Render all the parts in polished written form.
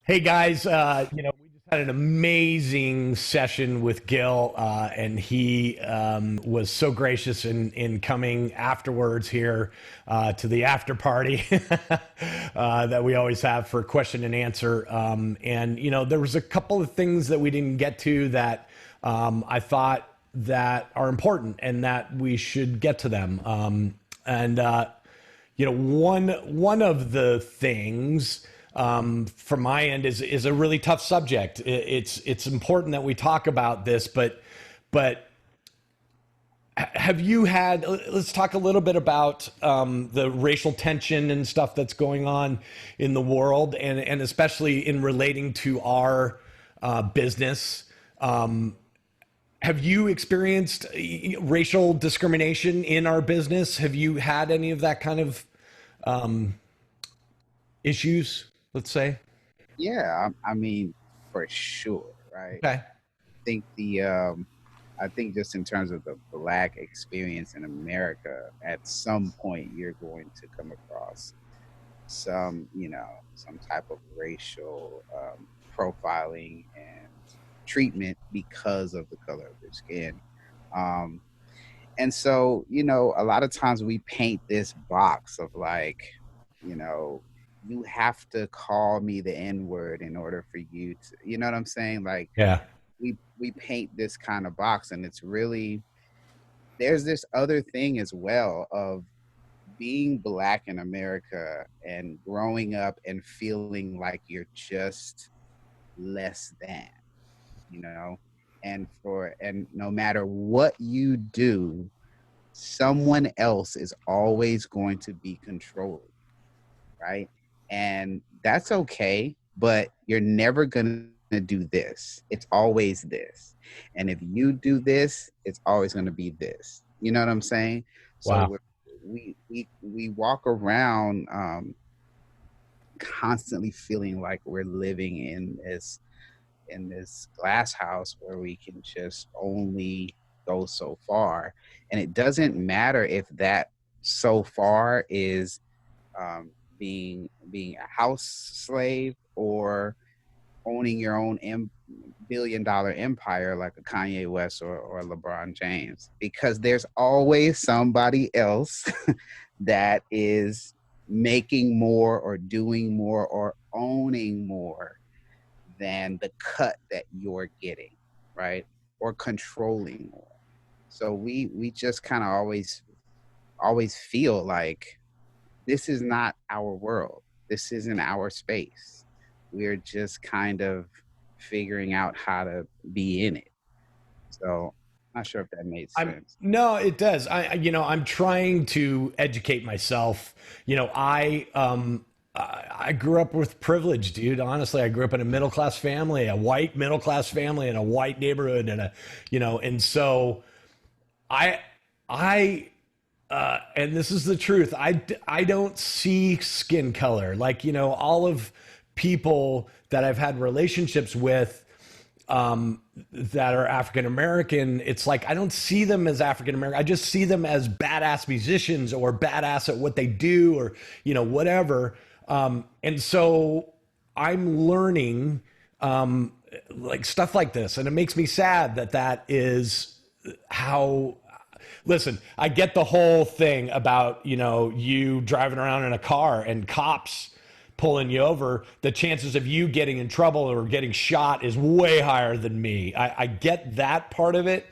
Hey guys, we just had an amazing session with Gil, and he was so gracious in coming afterwards here to the after party that we always have for question and answer. And there was a couple of things that we didn't get to that I thought that are important and that we should get to them. And one of the things from my end is a really tough subject. It's important that we talk about this, but have you had? Let's talk a little bit about the racial tension and stuff that's going on in the world, and especially in relating to our business. Have you experienced racial discrimination in our business? Have you had any of that kind of issues, let's say? Yeah, I mean, for sure, right? Okay. Think I think just in terms of the black experience in America, at some point you're going to come across some type of racial profiling and treatment because of the color of their skin. Um, and so, a lot of times we paint this box of like, you know, you have to call me the N word in order for you to, you know what I'm saying? Like Yeah. we paint this kind of box, and it's really there's this other thing as well of being black in America and growing up and feeling like you're just less than, you know, and no matter what you do, someone else is always going to be controlled, right? And that's okay, but you're never going to do this. It's always this. And if you do this, it's always going to be this. You know what I'm saying? So Wow. we walk around constantly feeling like we're living in this glass house where we can just only go so far, and it doesn't matter if that so far is being a house slave or owning your own billion-dollar empire like a Kanye West or LeBron James, because there's always somebody else that is making more or doing more or owning more than the cut that you're getting, right? Or controlling more. So we just kind of always feel like this is not our world. This isn't our space. We're just kind of figuring out how to be in it. So not sure if that made I'm sense. No, it does. I'm trying to educate myself. I grew up with privilege, dude. Honestly, I grew up in a middle class family, a white middle class family in a white neighborhood, and so I I and this is the truth. I don't see skin color. Like, all of people that I've had relationships with that are African American, it's like I don't see them as African American. I just see them as badass musicians or badass at what they do or, whatever. And so I'm learning like stuff like this. And it makes me sad that that is how. Listen, I get the whole thing about, you driving around in a car and cops pulling you over. The chances of you getting in trouble or getting shot is way higher than me. I get that part of it,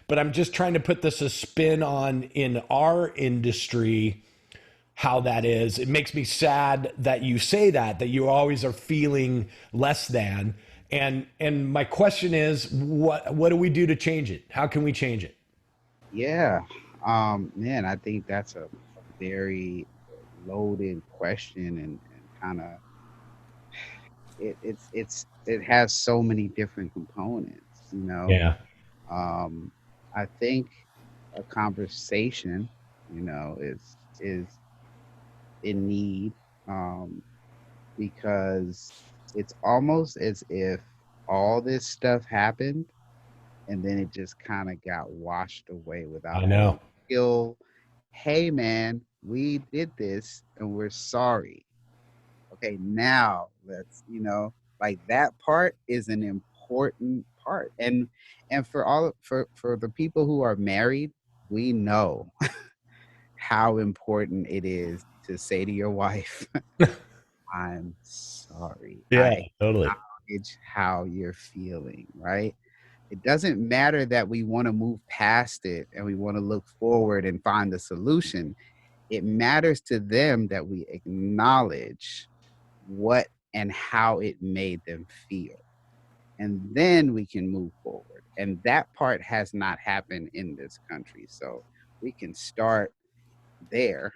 but I'm just trying to put this a spin on in our industry how that is. It makes me sad that you say that you always are feeling less than. And my question is, what do we do to change it? How can we change it? Yeah. Man, I think that's a very loaded question, and kind of it has so many different components. Yeah. Um, I think a conversation, is in need, because it's almost as if all this stuff happened and then it just kind of got washed away without I a know. real, hey man, we did this and we're sorry. Okay, now let's. Like that part is an important part. And for the people who are married, we know how important it is to say to your wife, I'm sorry. Yeah, I totally. acknowledge how you're feeling, right? It doesn't matter that we want to move past it and we want to look forward and find a solution. It matters to them that we acknowledge what and how it made them feel. And then we can move forward. And that part has not happened in this country. So we can start there,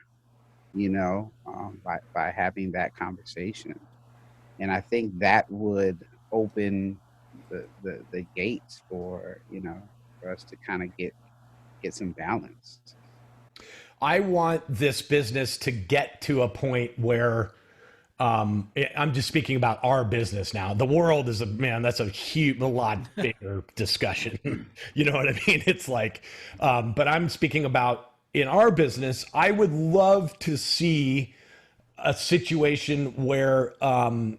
by having that conversation. And I think that would open the gates for, for us to kind of get some balance. I want this business to get to a point where I'm just speaking about our business now. The world is that's a lot bigger discussion. You know what I mean? It's like, but I'm speaking about in our business. I would love to see a situation where, and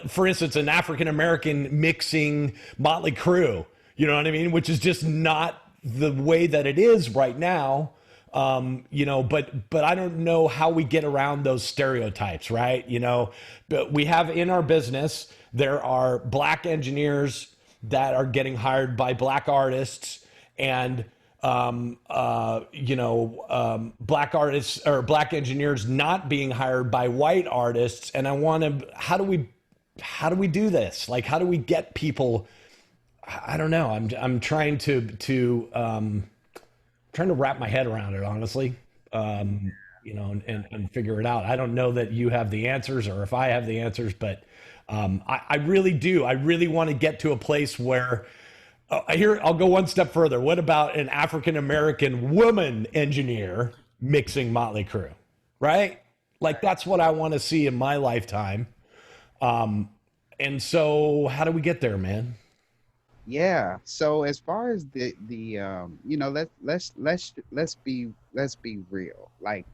for instance, an African American mixing Motley Crue, you know what I mean? Which is just not the way that it is right now. But I don't know how we get around those stereotypes, right? But we have in our business, there are black engineers that are getting hired by black artists, and black artists or black engineers not being hired by white artists. And I want to, how do we do this? Like, how do we get people? I don't know. I'm trying to wrap my head around it, honestly. And figure it out. I don't know that you have the answers or if I have the answers, but I really do. I really want to get to a place where I'll go one step further. What about an African American woman engineer mixing Motley Crue? Right? Like that's what I want to see in my lifetime. And so how do we get there, man? Yeah. So as far as let's be real. Like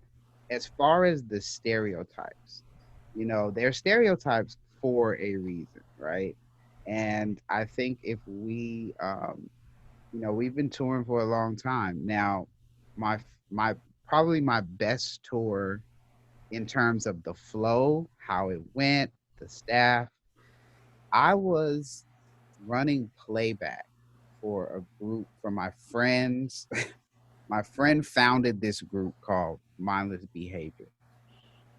as far as the stereotypes, they're stereotypes for a reason, right? And I think if we've been touring for a long time now. My my Probably my best tour in terms of the flow, how it went, the staff. I was running playback for a group for my friends. My friend founded this group called Mindless Behavior,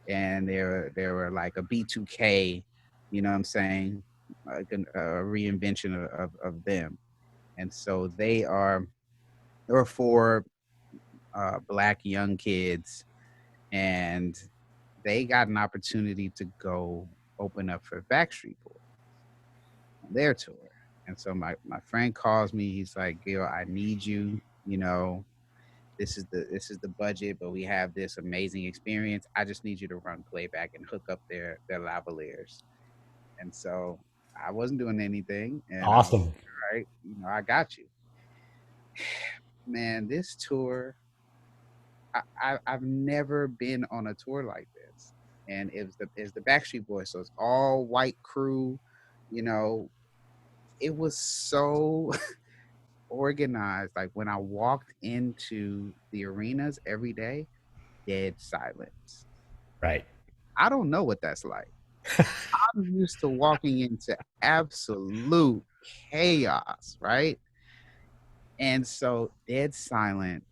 and they were like a B2K, you know what I'm saying, like a reinvention of them. And so there were four black young kids, and they got an opportunity to go open up for Backstreet Boys on their tour. And so my friend calls me. He's like, "Gil, I need you. This is the budget, but we have this amazing experience. I just need you to run playback and hook up their lavaliers." And so I wasn't doing anything, and I was Awesome. like, "All right, I got you." Man, this tour, I've never been on a tour like this, and it's the Backstreet Boys, so it's all white crew. You know, it was so organized. Like when I walked into the arenas every day, dead silence. Right. I don't know what that's like. I'm used to walking into absolute chaos, right? And so dead silent.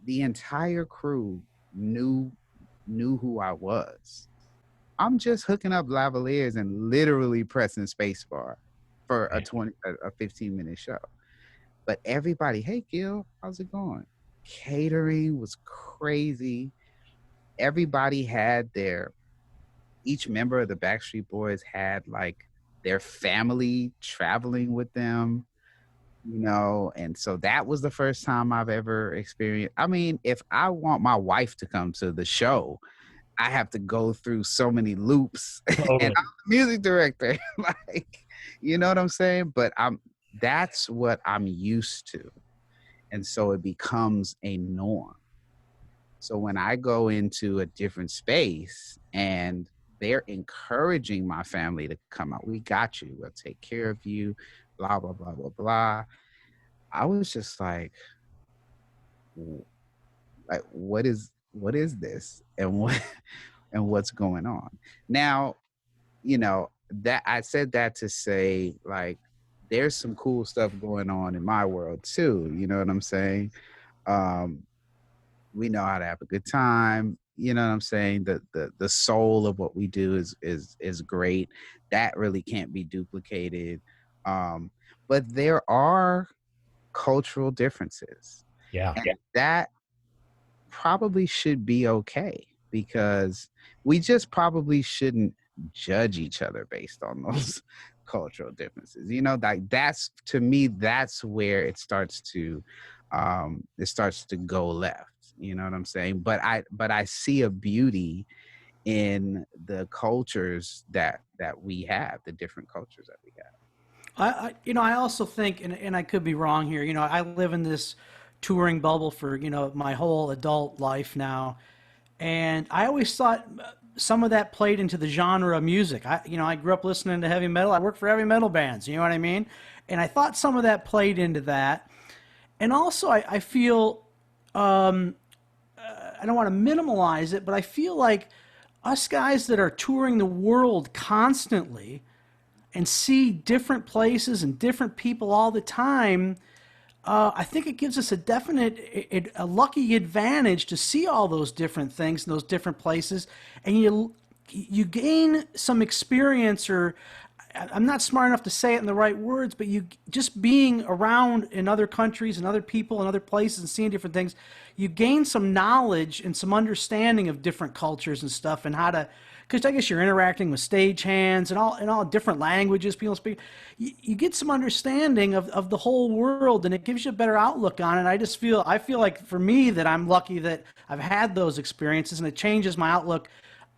The entire crew knew who I was. I'm just hooking up lavaliers and literally pressing spacebar for a 15-minute show. But everybody, hey Gil, how's it going? Catering was crazy. Everybody had each member of the Backstreet Boys had like their family traveling with them, and so that was the first time I've ever experienced. I mean, if I want my wife to come to the show, I have to go through so many loops, and Totally. I'm the music director. Like, you know what I'm saying? But that's what I'm used to. And so it becomes a norm. So when I go into a different space and they're encouraging my family to come out. We got you. We'll take care of you. Blah blah blah blah blah. I was just like, what is this, and what and what's going on now? That I said that to say, like, there's some cool stuff going on in my world too. You know what I'm saying? Um, we know how to have a good time. You know what I'm saying? The soul of what we do is great. That really can't be duplicated. Um, but there are cultural differences. Yeah. And that probably should be okay, because we just probably shouldn't judge each other based on those cultural differences. Like, that's, to me, that's where it starts to go left. You know what I'm saying? But I see a beauty in the cultures that we have, the different cultures that we have. I also think, and I could be wrong here. I live in this touring bubble for my whole adult life now, and I always thought some of that played into the genre of music. I grew up listening to heavy metal. I worked for heavy metal bands. You know what I mean? And I thought some of that played into that. And also, I feel I don't want to minimalize it, but I feel like us guys that are touring the world constantly and see different places and different people all the time, I think it gives us a definite, a lucky advantage to see all those different things in those different places, and you gain some experience, or I'm not smart enough to say it in the right words, but you just being around in other countries and other people and other places and seeing different things, you gain some knowledge and some understanding of different cultures and stuff, and how to, because I guess you're interacting with stagehands and all different languages people speak. You get some understanding of the whole world, and it gives you a better outlook on it. I feel like for me that I'm lucky that I've had those experiences, and it changes my outlook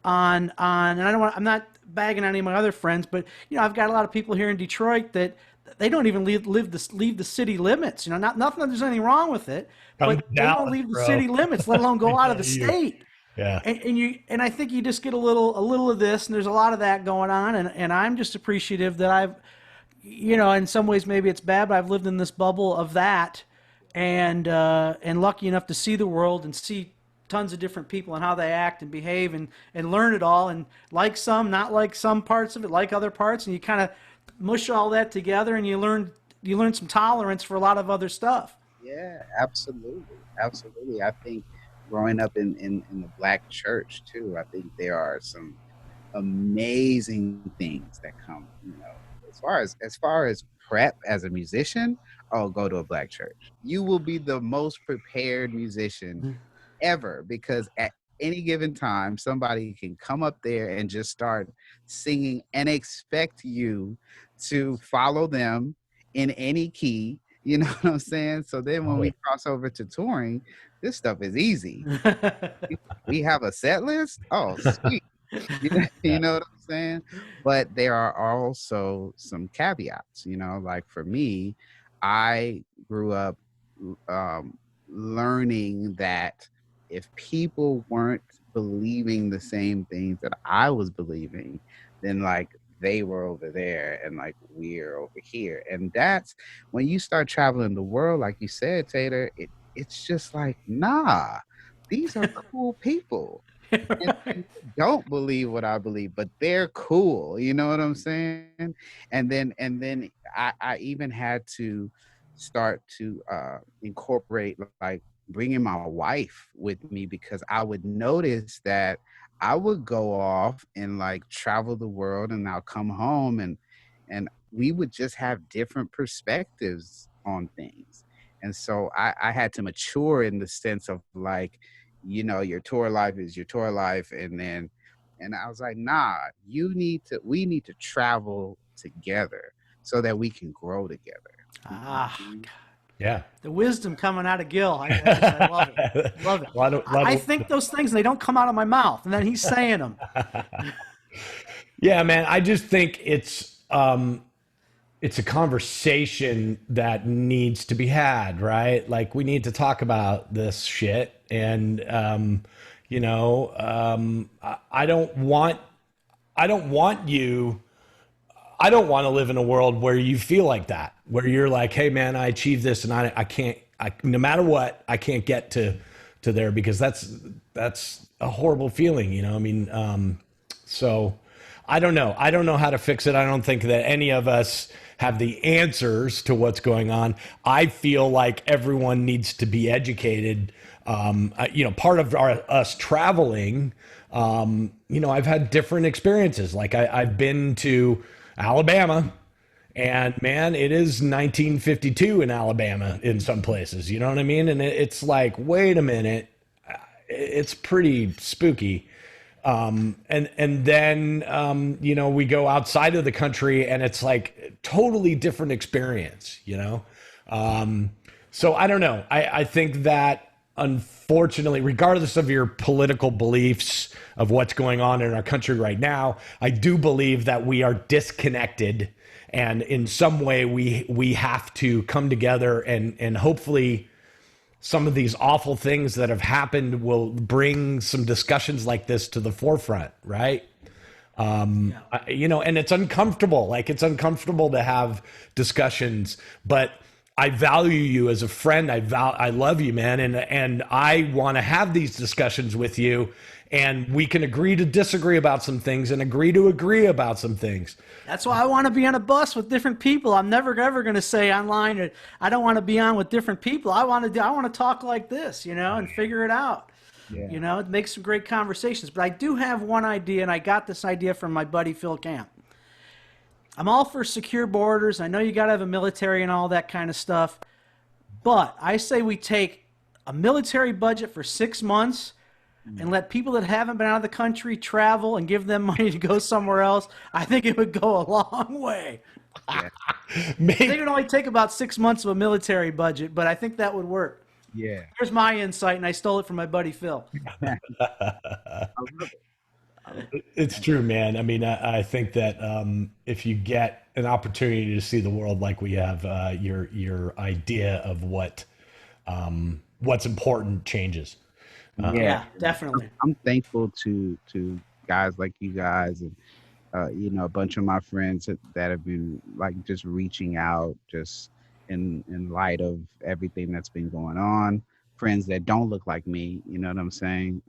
on and I'm not bagging on any of my other friends, but I've got a lot of people here in Detroit that they don't even leave the city limits. Nothing that there's anything wrong with it, but they don't leave the city limits, let alone go out of the state. Yeah. And I think you just get a little of this, and there's a lot of that going on, and I'm just appreciative that I've, in some ways maybe it's bad, but I've lived in this bubble of that, and lucky enough to see the world and see tons of different people and how they act and behave, and learn it all, and like some, not like some parts of it, like other parts, and you kind of mush all that together, and you learn some tolerance for a lot of other stuff. Yeah, absolutely. I think growing up in the Black church too, I think there are some amazing things that come. As far as prep as a musician, oh, go to a Black church. You will be the most prepared musician ever, because at any given time somebody can come up there and just start singing and expect you to follow them in any key. You know what I'm saying? So then when we cross over to touring, this stuff is easy. We have a set list. Oh, sweet. You know what I'm saying? But there are also some caveats. Like for me, I grew up learning that if people weren't believing the same things that I was believing, then like they were over there and like we're over here. And that's when you start traveling the world, like you said, Tater, it's just like, nah, these are cool people. And don't believe what I believe, but they're cool. You know what I'm saying? And then I even had to start to incorporate, like, bringing my wife with me, because I would notice that I would go off and like travel the world, and I'll come home, and we would just have different perspectives on things. And so I had to mature in the sense of like, your tour life is your tour life. And I was like, nah, we need to travel together so that we can grow together. God. Yeah. The wisdom coming out of Gil. I love it. Love it. I think those things, and they don't come out of my mouth, and then he's saying them. Yeah, man. I just think it's a conversation that needs to be had, right? Like, we need to talk about this shit. And, I don't want I don't want you. I don't want to live in a world where you feel like that, where you're like, hey man, I achieved this and I can't, no matter what, I can't get to there, because that's a horrible feeling, you know? I mean, so I don't know. I don't know how to fix it. I don't think that any of us have the answers to what's going on. I feel like everyone needs to be educated. You know, part of us traveling, you know, I've had different experiences. Like I've been to Alabama, and man, it is 1952 in Alabama in some places, you know what I mean? And it's like, wait a minute, it's pretty spooky. And then, you know, we go outside of the country and it's like totally different experience, you know? So I don't know. I think that unfortunately, regardless of your political beliefs of what's going on in our country right now, I do believe that we are disconnected, and in some way we have to come together, and hopefully some of these awful things that have happened will bring some discussions like this to the forefront, right? You know, and it's uncomfortable. Like, it's uncomfortable to have discussions, but I value you as a friend. I love you, man. And I want to have these discussions with you, and we can agree to disagree about some things and agree to agree about some things. That's why I want to be on a bus with different people. I'm never ever going to say online that I don't want to be on with different people. I want to talk like this, you know, and figure it out. Yeah. You know, it makes some great conversations. But I do have one idea, and I got this idea from my buddy Phil Camp. I'm all for secure borders. I know you got to have a military and all that kind of stuff. But I say we take a military budget for 6 months and let people that haven't been out of the country travel and give them money to go somewhere else. I think it would go a long way. Yeah. I think it would only take about 6 months of a military budget, but I think that would work. Yeah. Here's my insight, and I stole it from my buddy Phil. It's true, man. I mean, I think that if you get an opportunity to see the world like we have, your idea of what's important changes. Yeah, definitely. I'm thankful to guys like you guys, and you know, a bunch of my friends that have been like just reaching out, just in light of everything that's been going on. Friends that don't look like me, you know what I'm saying?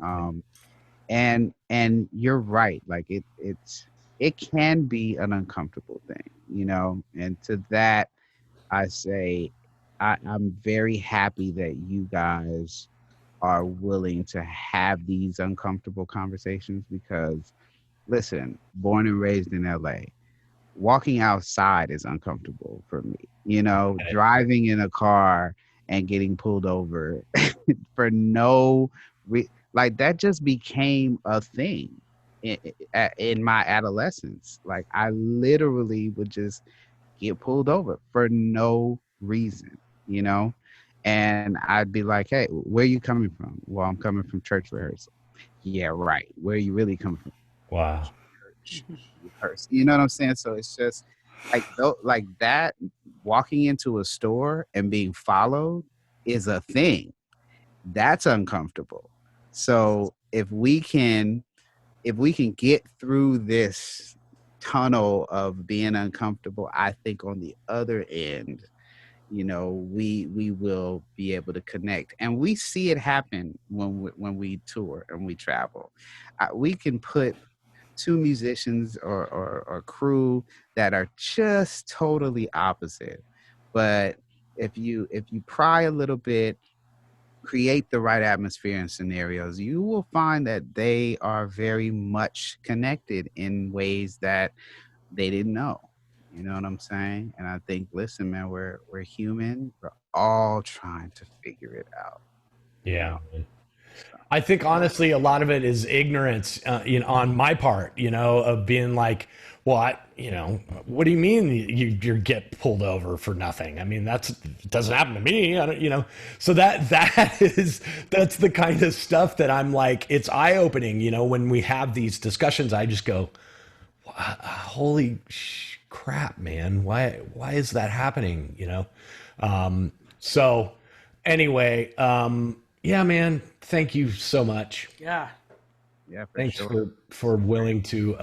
And you're right. Like it can be an uncomfortable thing, you know. And to that, I say I'm very happy that you guys are willing to have these uncomfortable conversations, because listen, born and raised in LA, walking outside is uncomfortable for me, you know. Okay. Driving in a car and getting pulled over for no like that just became a thing in my adolescence. Like, I literally would just get pulled over for no reason, you know. And I'd be like, hey, where are you coming from? Well, I'm coming from church rehearsal. Yeah, right. Where are you really coming from? Wow. Church rehearsal. You know what I'm saying? So it's just like that. Walking into a store and being followed is a thing. That's uncomfortable. So if we can get through this tunnel of being uncomfortable, I think on the other end, you know, we will be able to connect. And we see it happen when we tour and we travel. We can put two musicians or crew that are just totally opposite, but if you pry a little bit, create the right atmosphere and scenarios, you will find that they are very much connected in ways that they didn't know. You know what I'm saying? And I think, listen, man, we're human. We're all trying to figure it out. Yeah. I think honestly, a lot of it is ignorance, you know, on my part, you know, of being like, well, you know, what do you mean you get pulled over for nothing? I mean, it doesn't happen to me. I don't, you know, so that's the kind of stuff that I'm like, it's eye opening, you know, when we have these discussions, I just go, holy crap, man. Why is that happening? You know? So anyway, yeah, man, thank you so much. Yeah. Yeah, for Thanks sure. for willing to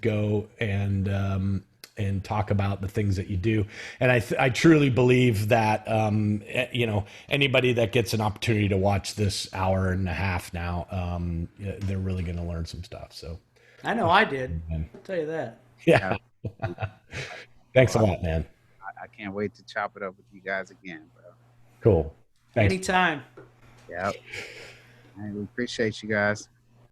go and talk about the things that you do. And I truly believe that you know, anybody that gets an opportunity to watch this hour and a half now, they're really going to learn some stuff. So I know I did. I'll tell you that. yeah, thanks a Well, lot, man. I can't wait to chop it up with you guys again, bro. Cool. Thanks. Anytime. Yep. And we appreciate you guys.